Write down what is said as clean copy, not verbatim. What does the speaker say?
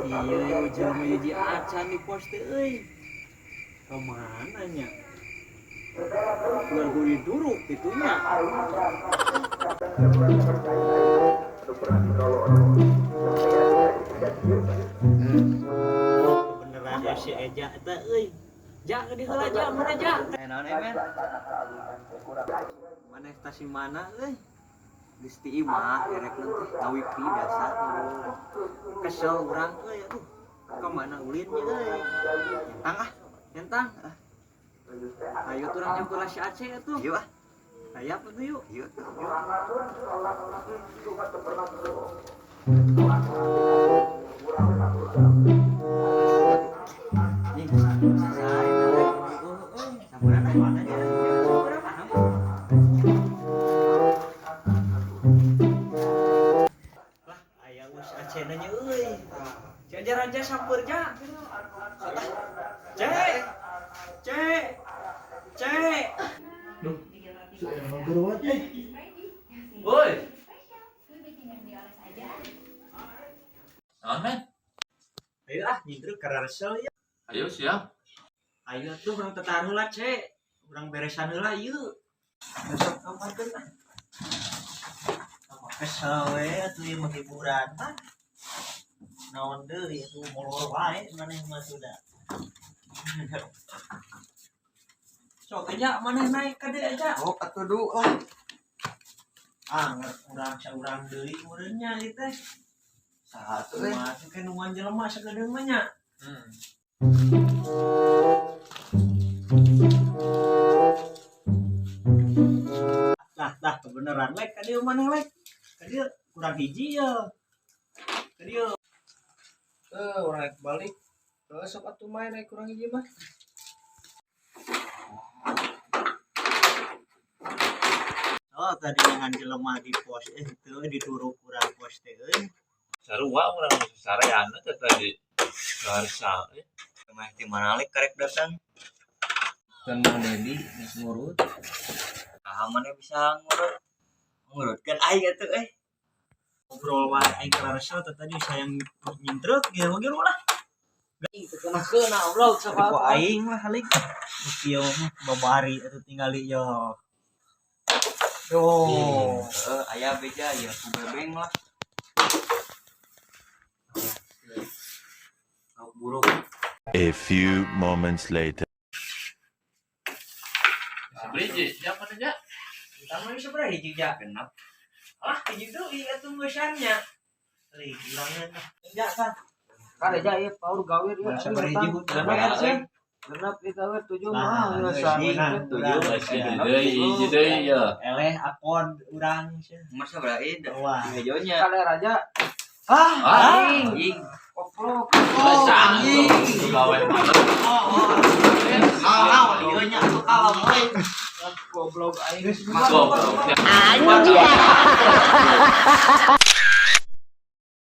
Iya, ujung hiji acan di pos teh euy. Kemana nya? Keluar guri duruk gitunya. Beneran ya si Eja eta euy. Ja di heula ja mana ja? Naon men? Mana stasi mana euy? Geus ti imah erek nanti ngawipi biasa. Kesel urang euy aduh. Ka mana ulin nya euy? Entang ah, entang. Ayo turang nyampeula si Aceh atuh. Yuk ah. Hayap atuh yuk. Yuk. Nih, selesai. Sampurna mana aja. Lah, aya us Aceh nanya euy. Jajar aja sampeur ja. Cek. Cek. Cek. Duh. Emang geruat eh. Woi. Naon men? Ayo ah nyindruk ka resel ya. Ayo siap. Ayo tuh urang tetahan heula, Cek. Urang beresan heula ieu. Besok kamarkeun ah. Kesel we atuh ieu mah hiburan mah. Naon deui atuh molor wae maneh mah sudah. Sok aja maneh naik ka dieu aja. Oh, atuh du ah. Urang saurang deui urangnya ieu teh. Saha atuh we? Mah teh nuan jelema sagedeung mah nya. Dah kebenaran lek ka dieu maneh lek. Ka dieu kurang hiji ya. Ka dieu. Urang rek balik. Terus sok atuh main rek kurang hiji mah. Oh tadi dengan jelema di pos itu dituruk kurang pos teh euy. Sarua urang sareana teh tadi. Garsa Mah di mana lek karek datang. Tenang Dedi geus ngurut. Ah mana bisa ngurutkan aing atuh ngobrol wae aing karasa tadi sayang nyintrek ge lah. Keuna Allah Ku aing lah halik. Kieu babari atuh tingali yo. Yo, aya beja ya ku bebeng lah. Kau buruk. A few moments later. Biji, siapa aja? Utama bisa berapa hiji ja genap. Ah, hiji deui atuh geusarnya. Teuing ulangan tah. Ja kan. Kada ja ieu paur gawir ieu. Sabari hiji Genap genap ieu gawir 7 mah geus 7 masih deui deui ya. Eleh akon urang sia. Masa berarti Wah. mejonya. Kada raja. Anjing. Koplok. Anjing. Gawe banget. Ieu nya atuh kalem euy. Goblok aing. Goblok. Anjing.